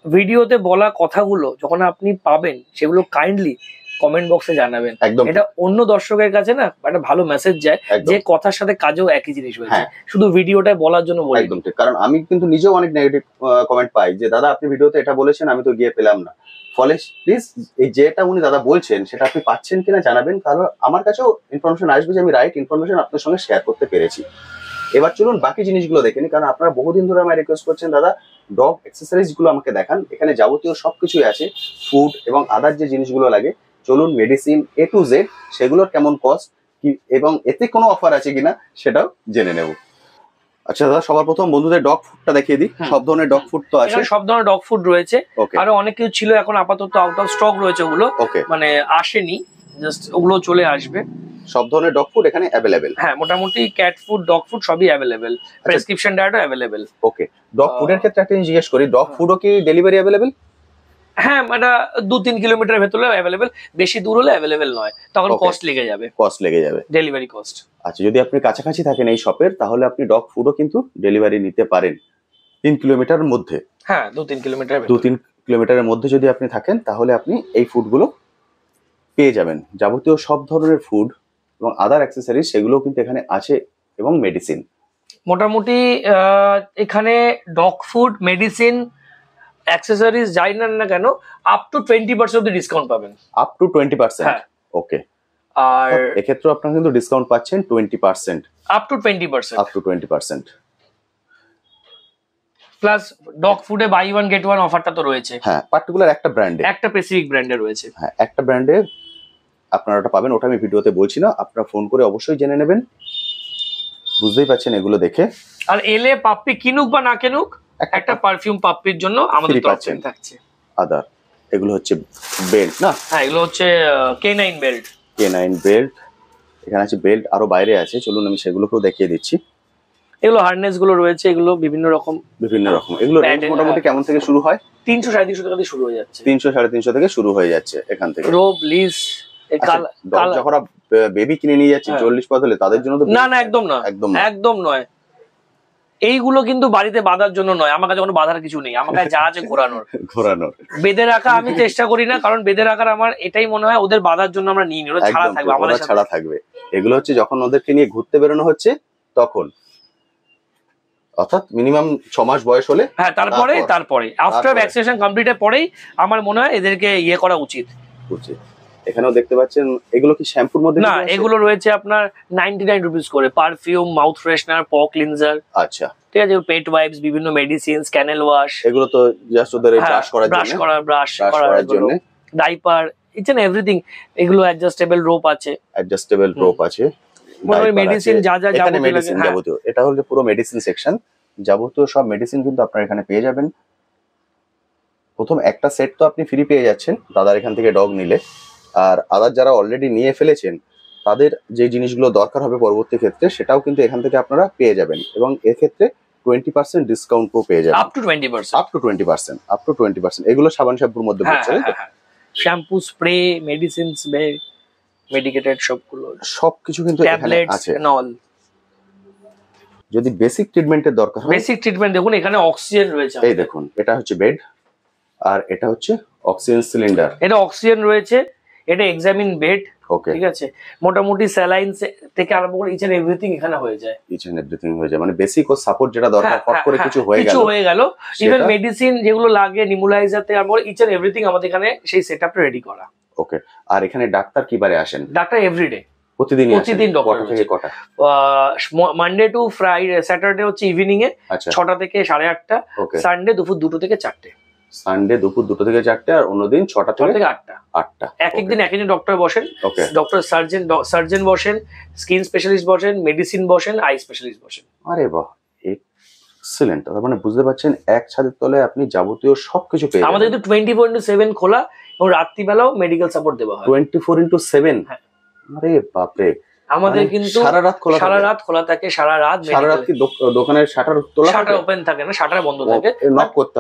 ভিডিওতে বলা কথাগুলো যখন আপনি পাবেন সেগুলো কাইন্ডলি কমেন্ট বক্সে জানাবেন। এটা অন্য দর্শকের কাছে না একটা ভালো মেসেজ যায়, যে কথার সাথে কাজেও একই জিনিস হয়েছে, শুধু ভিডিওটা বলার জন্য বলি। একদম ঠিক, কারণ আমি কিন্তু নিজেও অনেক নেগেটিভ কমেন্ট পাই, যে দাদা আপনি ভিডিওতে এটা বলেছেন, আমি তো গিয়ে পেলাম না। ফলে প্লিজ এই যেটা উনি দাদা বলছেন সেটা আপনি পাচ্ছেন কিনা জানাবেন, কারণ আমার কাছেও ইনফরমেশন আসবে যে আমি রাইট ইনফরমেশন আপনার সঙ্গে শেয়ার করতে পেরেছি। এবার চলুন বাকি জিনিসগুলো দেখে নিই, কারণ আপনারা বহুদিন ধরে আমায় রিকোয়েস্ট করছেন দাদা ডগ অ্যাক্সেসরিজ গুলো আমাকে দেখান। এখানে যাবতীয় সবকিছুই আছে, ফুড এবং আদার যে জিনিসগুলো লাগে। চলুন মেডিসিন A to Z, সেগুলোর কেমন কস্ট কি এবং এতে কোনো অফার আছে কিনা সেটাও জেনে নেব। আচ্ছা দাদা, সবার প্রথম বন্ধুদের ডগ ফুডটা দেখিয়ে দিই। সব ধরনের ডগ ফুড তো আছে, সব ধরনের ডগ ফুড রয়েছে। আরো অনেক কিছু ছিল, এখন আপাতত আউট অফ স্টক রয়েছে, ওগুলো মানে আসেনি, জাস্ট ওগুলো চলে আসবে। সব ধরনের ডগ ফুড এখানে অ্যাভেলেবেল। হ্যাঁ, মোটামুটি ক্যাট ফুড, ডগ ফুড সবই অ্যাভেলেবেল, প্রেসক্রিপশন ডায়েটও অ্যাভেলেবেল। ওকে, ডগ ফুডের ক্ষেত্রে একটা জিনিস জিজ্ঞেস করি, ডগ ফুডও কি ডেলিভারি অ্যাভেলেবেল? হ্যাঁ, এটা 2-3 কিলোমিটার ভেতরে অ্যাভেলেবেল, বেশি দূর হলে অ্যাভেলেবেল নয়, তখন কস্ট লেগে যাবে, ডেলিভারি কস্ট। আচ্ছা, যদি আপনি কাছাকাছি থাকেন এই শপের, তাহলে আপনি ডগ ফুডও কিন্তু ডেলিভারি নিতে পারেন 3 কিলোমিটারের মধ্যে। হ্যাঁ, 2-3 কিলোমিটার, 2-3 কিলোমিটারের মধ্যে যদি আপনি থাকেন, তাহলে আপনি এই ফুডগুলো পেয়ে যাবেন। যাবতীয় সব ধরনের ফুড এবং আদার অ্যাক্সেসরিজ সেগুলো কিন্তু এখানে আছে, এবং মেডিসিন। মোটামুটি এখানে ডগ ফুড, মেডিসিন, অ্যাক্সেসরিজ যাই নেন না কেন, আপ টু 20% অব্দি ডিসকাউন্ট পাবেন। Up to 20%? ওকে। আর এক্ষেত্রে আপনারা কিন্তু ডিসকাউন্ট পাচ্ছেন 20%, up to 20%, up to 20%। Plus dog ফুডে বাই ওয়ান গেট ওয়ান অফারটা তো রয়েছে। হ্যাঁ, পার্টিকুলার একটা ব্র্যান্ডে, একটা স্পেসিফিক ব্র্যান্ডে রয়েছে। হ্যাঁ, একটা ব্র্যান্ডে আপনারা ওটা পাবেন, ওটা আমি ভিডিওতে বলছি না, আপনারা ফোন করে অবশ্যই জেনে নেবেন। বুঝতেই পাচ্ছেন এগুলো দেখে। আর এলে পাপ্পি কিনুক বা না কিনুক, একটা পারফিউম পাপ্পির জন্য আমাদের তরফ থেকে থাকছে। আদার এগুলো হচ্ছে বেল্ট না? হ্যাঁ, এগুলো হচ্ছে K9 বেল্ট। K9 বেল্ট, এখানে আছে বেল্ট, আরো বাইরে আছে, চলুন আমি সেগুলোকেও দেখিয়ে দিচ্ছি। এগুলো হার্নেস গুলো রয়েছে, এগুলো বিভিন্ন রকম। এগুলো রেঞ্জ মোটামুটি কেমন থেকে শুরু হয়? 300-350 টাকা থেকে শুরু হয়ে যাচ্ছে। 300-350 থেকে শুরু হয়ে যাচ্ছে এখান থেকে। রোব, লিস, যখন বেবি কিনে নিয়ে যাচ্ছে 40-50 হলে, তাদের জন্য তো না, একদম নয়। এইগুলো কিন্তু বাড়িতে বাঁধার জন্য নয়, আমার কাছে কোনো বাঁধার কিছু নেই, আমার কাছে যা আছে ঘোরানোর। বেঁধে রাখা আমি চেষ্টা করি না, কারণ বেঁধে রাখার আমার এটাই মনে হয় ওদের বাঁধার জন্য আমরা নিই, ওরা ছাড়া থাকবে, আমাদের ছাড়া থাকবে। এগুলো হচ্ছে যখন ওদেরকে নিয়ে ঘুরতে বেরোনো হচ্ছে তখন, অর্থাৎ মিনিমাম 6 মাস বয়স হলে। হ্যাঁ, তারপরে আফটার ভ্যাকসিনেশন কমপ্লিটের পরেই আমার মনে হয় এদেরকে ইয়ে করা উচিত। এখানেও দেখতে পাচ্ছেন এগুলো কি শ্যাম্পুর মধ্যে? না, এগুলো রয়েছে আপনার 99 রুপিস করে, পারফিউম, মাউথ ফ্রেশনার, পক ক্লিনজার। আচ্ছা, ঠিক আছে, পেট ওয়াইপস, বিভিন্ন মেডিসিনস, ক্যানেল ওয়াশ, এগুলো তো জাস্ট ওদের ব্রাশ করার জন্য, ডাইপার, ইচ এন্ড এভরিথিং। এগুলো অ্যাডজাস্টেবল রোপ আছে, মেডিসিন যা যা যাবতীয়। এটা হলো পুরো মেডিসিন সেকশন, যাবতীয় সব মেডিসিন কিন্তু আপনারা এখানে পেয়ে যাবেন। প্রথম একটা সেট তো আপনি ফ্রি পেয়ে যাচ্ছেন দাদার এখান থেকে ডগ নিলে, আর আদার যারা অলরেডি নিয়ে ফেলেছেন তাদের যে জিনিসগুলো দরকার হবে পরবর্তী ক্ষেত্রে সেটাও কিন্তু এখান থেকে আপনারা পেয়ে যাবেন, এবং এক্ষেত্রে 20% ডিসকাউন্টও পেয়ে যাবেন, আপ টু 20%। এগুলো সাবান শ্যাম্পুর মধ্যে পড়ছে, শ্যাম্পু, স্প্রে, মেডিসিনস, মেডিকেটেড সবগুলো, সবকিছু কিন্তু এখানে আছে। যদি বেসিক ট্রিটমেন্টের দরকার হয়, বেসিক ট্রিটমেন্ট দেখুন এখানে অক্সিজেন রয়েছে। এই দেখুন, এটা হচ্ছে বেড আর এটা হচ্ছে অক্সিজেন সিলিন্ডার। এটা অক্সিজেন রয়েছে, এটা এক্সামিন বেড। ওকে, ঠিক আছে, মোটামুটি স্যালাইন থেকে আরম্ভ করে ইচ এন্ড এভরিথিং এখানে হয়ে যায়। মানে বেসিক ও সাপোর্ট যেটা দরকার, ফট করে কিছু হয়ে গেল, ইভেন মেডিসিন যেগুলো লাগে, নিমুলাইজার থেকে আরম্ভ করে ইচ এন্ড এভরিথিং আমাদের এখানে সেই সেটআপটা রেডি করা। ওকে, আর এখানে ডাক্তার কিবারে আসেন? ডাক্তার এভরিডে, প্রতিদিন ডক্টর থেকে কটা? মানডে টু ফ্রাইডে, স্যাটারডে হচ্ছে ইভিনিং এ 6টা থেকে 8:30, সানডে দুপুর 2টো থেকে 4টে। সানডে দুপুর 2টো থেকে 4টে, আর অন্যদিন 6টা থেকে 8টা। এক একদিন এক একজন ডক্টর বসেন, ডক্টর সার্জন বসেন, স্কিন স্পেশালিস্ট বসেন, মেডিসিন বসেন, আই স্পেশালিস্ট বসেন। আরে বাহ, এক্সেলেন্ট। তার মানে বুঝতে পারছেন এক ছাদের তলায় আপনি যাবতীয় সবকিছু পেয়ে যাবেন। আমাদের কিন্তু 24/7 খোলা, এবং রাত্রিবেলাও মেডিকেল সাপোর্ট দেওয়া হয় 24/7। আরে বাপরে, আমাদের কিন্তু সারা রাত খোলা থাকে, সারা রাত কি দোকানের শাটার তোলা থাকে? শাটার ওপেন থাকে না, শাটার বন্ধ থাকে, নক করতে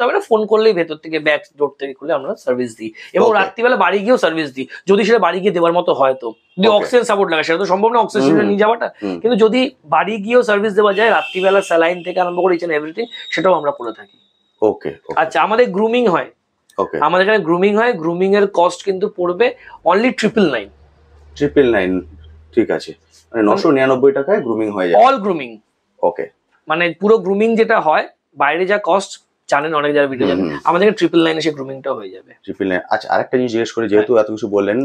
হবে না, ফোন করলেই ভেতর থেকে ব্যাক ডোর থেকে খুলে আমরা সার্ভিস দিই, এবং রাত্রিবেলা বাড়ি গিয়েও সার্ভিস দিই, যদি সেটা বাড়ি গিয়ে দেওয়ার মতো হয়। তো যদি অক্সিজেন সাপোর্ট লাগে সেটা তো সম্ভব না অক্সিজেন নিয়ে যাওয়াটা, কিন্তু যদি বাড়ি গিয়েও সার্ভিস দেওয়া যায় রাত্রিবেলা, স্যালাইন থেকে আরম্ভ করে ইচ এন্ড এভরিথিং, সেটাও আমরা করে থাকি। ওকে, আচ্ছা, আমাদের গ্রুমিং হয়, আমাদের এখানে গ্রুমিং হয়। গ্রুমিং এর কস্ট কিন্তু পড়বে অনলি 999। ঠিক আছে, মানে 999 টাকায় গ্রুমিং হয়ে যায়, অল গ্রুমিং। ওকে, মানে পুরো গ্রুমিং যেটা হয়, বাইরে যা কস্ট জানেন অনেক যারা ভিডিও জানেন, আমাদের 999 এ সেই গ্রুমিংটা হয়ে যাবে। 999। আচ্ছা, আরেকটা জিনিস জিজ্ঞেস করি, যেহেতু এত কিছু বললেন,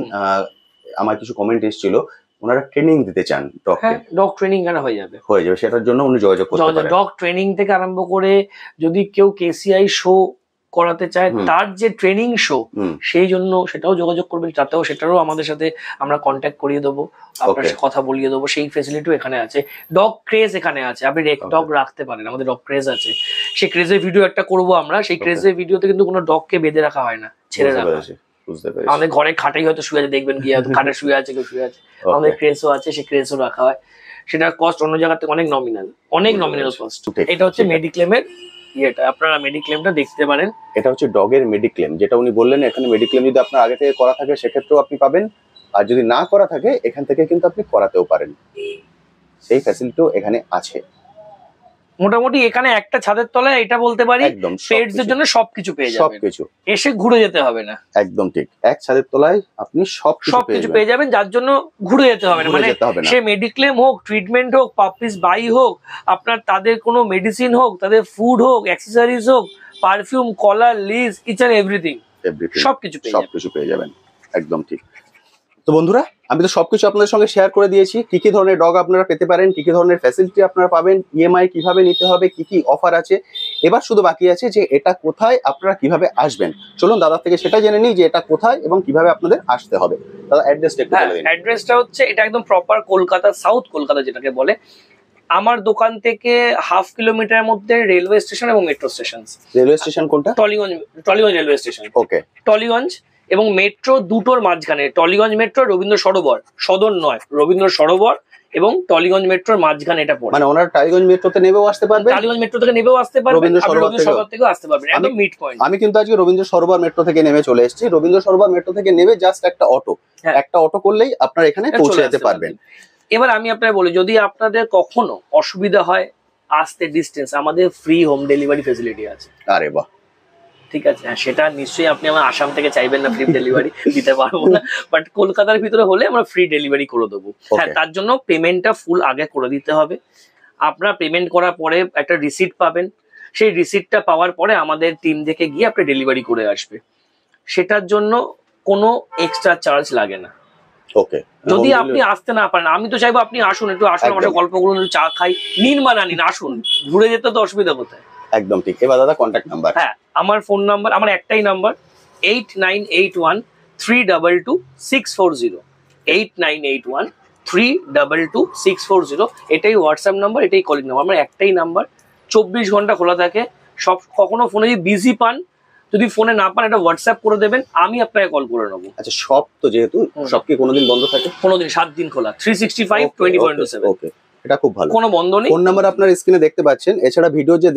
আমার কিছু কমেন্ট এসেছিল, ওনারা ট্রেনিং দিতে চান ডগকে। ডগ ট্রেনিং কেন হয়ে যাবে, সেটার জন্য উনি যোগাযোগ করতে পারেন। ডগ ট্রেনিং থেকে আরম্ভ করে যদি কেউ কেসিআই শো করাতে চায়, তার যে ট্রেনিং শো, সেই জন্য সেটাও যোগাযোগ করবেন, সেটারও আমাদের সাথে আমরা কন্ট্যাক্ট করিয়ে দেবো, আপনার সাথে কথা বলিয়ে দেবো, সেই ফেসিলিটিও এখানে আছে। ডগ ক্রেজ এখানে আছে, আপনি ডগ রাখতে পারেন, আমাদের ডগ ক্রেজ আছে, সেই ক্রেজের ভিডিও একটা করবো আমরা। সেই ক্রেজের ভিডিওতে কিন্তু কোনো ডগকে বেঁধে রাখা হয় না, ছেড়ে রাখা হয়। আমাদের ঘরে খাটেই হয়তো শুয়ে আছে, দেখবেন গিয়ে খাটে শুয়ে আছে, কেউ শুয়ে আছে, আমাদের ক্রেজও আছে, সেই ক্রেজও রাখা হয়। সেটার কস্ট অন্য জায়গা থেকে অনেক নমিনাল কস্ট। এটা হচ্ছে মেডিক্লেমের ইয়েটা, আপনারা মেডিক্লেমটা দেখতে পারেন। এটা হচ্ছে ডগের মেডিক্লেম, যেটা উনি বললেন। এখানে মেডিক্লেম যদি আপনার আগে থেকে করা থাকে সেক্ষেত্রেও আপনি পাবেন, আর যদি না করা থাকে এখান থেকে কিন্তু আপনি করাতেও পারেন, সেই ফ্যাসিলিটিও এখানে আছে। মোটামুটি এখানে একটা ছাদের তলায় এটা বলতে পারি পেটসদের জন্য সবকিছু পেয়ে যাবেন, সবকিছু, এসে ঘুরে যেতে হবে না। একদম ঠিক, এক ছাদের তলায় আপনি সবকিছু পেয়ে যাবেন, যার জন্য ঘুরে যেতে হবে না। মানে সে মেডিক্লেম হোক, ট্রিটমেন্ট হোক, পাপিস বাই হোক, আপনার তাদের কোনো মেডিসিন হোক, তাদের ফুড হোক, অ্যাক্সেসরিজ হোক, perfume, collar, leash, each and everything, সবকিছু পেয়ে যাবেন, একদম ঠিক। তো বন্ধুরা, আমি তো সবকিছু আপনাদের সঙ্গে শেয়ার করে দিয়েছি, কি কি ধরনের ডগ আপনারা পেতে পারেন, কি কি ধরনের ফ্যাসিলিটি আপনারা পাবেন, ইএমআই কিভাবে নিতে হবে, কি কি অফার আছে। এবার শুধু বাকি আছে যে এটা কোথায়, আপনারা কিভাবে আসবেন। চলুন দাদা থেকে সেটা জেনে নিই যে এটা কোথায় এবং কিভাবে আপনাদের আসতে হবে। দাদা অ্যাড্রেসটা একটু বলে দিন। অ্যাড্রেসটা হচ্ছে, এটা একদম প্রপার কলকাতা, সাউথ কলকাতা যেটাকে বলে। আমার দোকান থেকে 1/2 কিলোমিটারের মধ্যে রেলওয়ে স্টেশন এবং মেট্রো স্টেশন। রেলওয়ে স্টেশন কোনটা? Tollygunge railway station. Okay, Tollygunge এবং মেট্রো দুটোর মাঝখানে, টলিগঞ্জ মেট্রো, রবীন্দ্র সরোবর, সদর নয়, রবীন্দ্র সরোবর এবং টলিগঞ্জ মেট্রোর মাঝখানে এটা পড়ে। মানে ওনারা টালিগঞ্জ মেট্রোতে নেবেও আসতে পারবেন, টালিগঞ্জ মেট্রো থেকে নেবেও আসতে পারবেন, রবীন্দ্র সরোবর থেকেও আসতে পারবেন, একদম মিড পয়েন্ট। আমি কিন্তু আজকে রবীন্দ্র সরোবর মেট্রো থেকে নেমে চলে এসেছি। রবীন্দ্র সরোবর মেট্রো থেকে নেমে জাস্ট একটা অটো করলেই আপনারা এখানে পৌঁছে যেতে পারবেন। এবার আমি আপনাদের বলি, যদি আপনাদের কখনো অসুবিধা হয় আসতে, ডিস্টেন্স, আমাদের ফ্রি হোম ডেলিভারি ফেসিলিটি আছে। আরে বাহ, ঠিক আছে, হ্যাঁ, সেটা নিশ্চয়ই আপনি আমার আসাম থেকে চাইবেন না, ফ্রি ডেলিভারি দিতে পারবো না, বাট কলকাতার ভিতরে হলে আমরা ফ্রি ডেলিভারি করে দেবো। হ্যাঁ, তার জন্য পেমেন্টটা ফুল আগে করে দিতে হবে। আপনারা পেমেন্ট করার পরে একটা রিসিট পাবেন, সেই রিসিটটা পাওয়ার পরে আমাদের টিম থেকে গিয়ে আপনি ডেলিভারি করে আসবে। সেটার জন্য কোনো এক্সট্রা চার্জ লাগে না। ওকে, যদি আপনি আসতে না পারেন, আমি তো চাইবো আপনি আসুন, একটু আসুন, আমাদের গল্প করুন, চা খাই, নিন বা না নিন, আসুন, ঘুরে যেতে তো অসুবিধা কোথায়। একদম ঠিক। এবার দাদা কন্ট্যাক্ট নাম্বার। হ্যাঁ, আমার ফোন নাম্বার, আমার একটাই নাম্বার 8981322640, 8981322640। এটাই হোয়াটসঅ্যাপ নাম্বার, এটাই কলিং নাম্বার, আমার একটাই নাম্বার। 24 ঘন্টা খোলা থাকে। সব কখনো ফোনে যদি বিজি পান, যদি ফোনে না পান, এটা হোয়াটসঅ্যাপ করে দেবেন, আমি আপনাকে কল করে নেবো। আচ্ছা, শপ তো যেহেতু শপ কি কোনোদিন বন্ধ থাকে? কোনোদিন, 7 দিন খোলা, 365 24/7। ওকে, এটা খুব ভালো। কোনো বন্ধ নেই। ফোন নাম্বার আপনার স্ক্রিনে দেখতে পাচ্ছেন। এছাড়া ভিডিও যে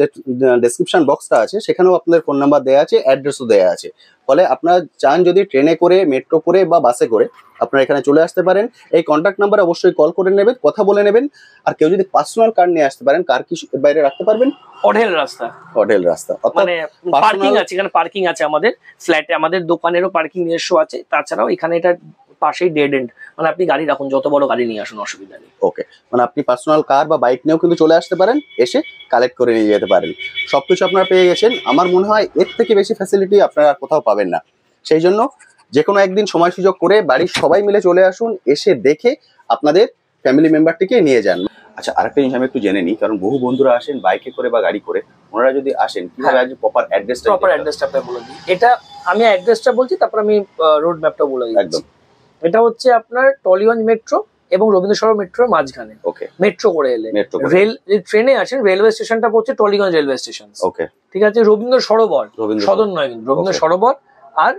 ডেসক্রিপশন বক্সটা আছে সেখানেও আপনাদের ফোন নাম্বার দেওয়া আছে, অ্যাড্রেসও দেওয়া আছে। ফলে আপনারা চান যদি ট্রেনে করে, মেট্রো করে বা বাসে করে আপনারা এখানে চলে আসতে পারেন। এই কন্ট্যাক্ট নাম্বার অবশ্যই কল করে নেবেন, কথা বলে নেবেন। আর কেউ যদি পার্সোনাল কার নিয়ে আসতে পারেন, কার কি বাইরে রাখতে পারবেন? অঢেল রাস্তা, হোটেল রাস্তা, মানে পার্কিং আছে, এখানে পার্কিং আছে, আমাদের ফ্ল্যাটে, আমাদের দোকানেরও পার্কিং নিজস্ব আছে। তাছাড়াও এখানে এটা পাশেই ডেড এন্ড, মানে আপনি গাড়ি রাখুন, যত বড় গাড়ি নিয়ে আসুন, অসুবিধা নেই। ওকে, মানে আপনি পার্সোনাল কার বা বাইক নিয়েও কিন্তু চলে আসতে পারেন, এসে কালেক্ট করে নিয়ে যেতে পারেন। সবকিছু আপনারা পেয়ে গেছেন। আমার মনে হয় এর থেকে বেশি ফ্যাসিলিটি আপনারা আর কোথাও পাবেন না। সেই জন্য যে কোনো একদিন সময় সুযোগ করে বাড়ির সবাই মিলে চলে আসুন, এসে দেখে আপনাদের ফ্যামিলি মেম্বারটিকে নিয়ে যান। আচ্ছা, আরেকটা জিনিস আমি একটু জেনে নিই, কারণ বহু বন্ধুরা আসেন বাইকে করে বা গাড়ি করে, ওনারা যদি আসেন কিভাবে আজ প্রপার অ্যাড্রেসটা আপনাকে বলে দিই। এটা আমি অ্যাড্রেসটা বলছি, তারপর আমি রোড ম্যাপটা বলে দিচ্ছি। একদম। এটা হচ্ছে আপনার টলিগঞ্জ মেট্রো এবং রবীন্দ্র সরোবর মেট্রোর মাঝখানে। ওকে, মেট্রো করে এলে, রেল ট্রেনে আসেন, রেলওয়ে স্টেশনটা পড়ছে টলিগঞ্জ রেলওয়ে স্টেশন। ওকে, ঠিক আছে। রবীন্দ্র সরোবর, সদর নয় কিন্তু, রবীন্দ্র সরোবর আর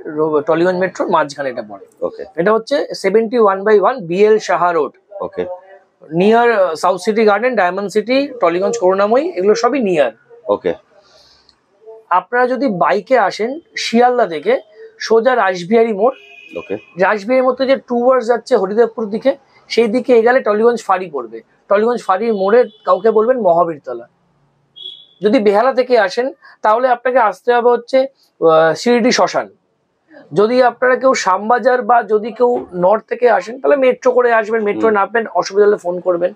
টলিগঞ্জ মেট্রোর মাঝখানে এটা পড়ে। ওকে, এটা হচ্ছে 71/1 BL Saha road. Okay, near South City Garden, Diamond City, Tollygunge, Karunamoyee, এগুলো সবই নিয়ার। ওকে। আপনারা যদি বাইকে আসেন শিয়ালদা থেকে, সোজা রাসবিহারী মোড়, ওকে, রাসবিহারীর মধ্যে যে টুয়ার্ডস যাচ্ছে হরিদেবপুর দিকে, সেই দিকে এগেলে টলিগঞ্জ ফাঁড়ি পড়বে। টলিগঞ্জ ফাঁড়ির মোড়ে কাউকে বলবেন মহাবীরতলা। যদি বেহালা থেকে আসেন তাহলে আপনাকে আসতে হবে হচ্ছে শিরডি শ্মশান। যদি আপনারা কেউ শ্যামবাজার বা যদি কেউ নর্থ থেকে আসেন তাহলে মেট্রো করে আসবেন, মেট্রো নামবেন, অসুবিধা হলে ফোন করবেন।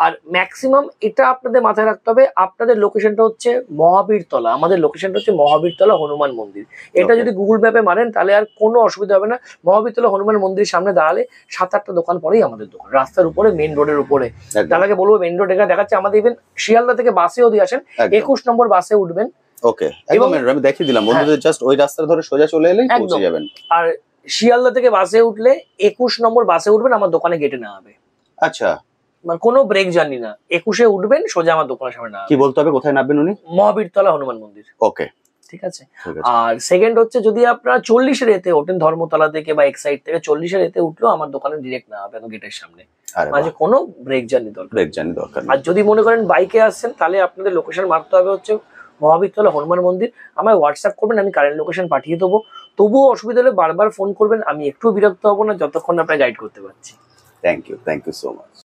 আর ম্যাক্সিমাম এটা আপনাদের মাথায় রাখতে হবে, আপনাদের লোকেশনটা হচ্ছে মহাবীরতলা। আমাদের লোকেশনটা হচ্ছে মহাবীরতলা হনুমান মন্দির। এটা যদি গুগল ম্যাপে মারেন তাহলে আর কোনো অসুবিধা হবে না। মহাবীরতলা হনুমান মন্দিরের সামনে দাঁড়ালে 7-8টা দোকান পরেই আমাদের দোকান, রাস্তার উপরে, মেন রোডের উপরে। তার আগে বলবো মেন রোড এখানে দেখাচ্ছে আমাদের। ইভেন শিয়ালদা থেকে বাসেও দিয়ে আসেন, 21 নম্বর বাসে উঠবেন। ওকে, একদম আমি দেখিয়ে দিলাম বন্ধুদের, জাস্ট ওই রাস্তা ধরে সোজা চলে এলেই পৌঁছে যাবেন। আর শিয়ালদা থেকে বাসে উঠলে 21 নম্বর বাসে উঠবেন, আমার দোকানে গেটে নামাবে। আচ্ছা, মানে কোনো ব্রেক জার্নি না, 21-এ উঠবেন, সোজা আমার দোকানের সামনে নামাবে। কি বলতে হবে, কোথায় নামবেন উনি? মহাবীরতলা হনুমান মন্দির। ওকে, ঠিক আছে। আর সেকেন্ড হচ্ছে যদি আপনারা 40-এর এতে ওঠেন, ধর্মতলা থেকে বা এক্সাইড থেকে 40-এর এতে উঠলেও আমার দোকানে ডিরেক্ট নামাবে গেটের সামনে, মাঝে কোনো ব্রেক জার্নি দরকার। আর যদি মনে করেন বাইকে আসছেন তাহলে আপনাদের লোকেশন মারতে হবে হচ্ছে মহাবীরতলা হনুমান মন্দির। আমায় হোয়াটসঅ্যাপ করবেন, আমি কারেন্ট লোকেশন পাঠিয়ে দেবো। তবুও অসুবিধা হলে বারবার ফোন করবেন, আমি একটু বিরক্ত হবো না যতক্ষণ আপনার গাইড করতে পারছি। Thank you so much.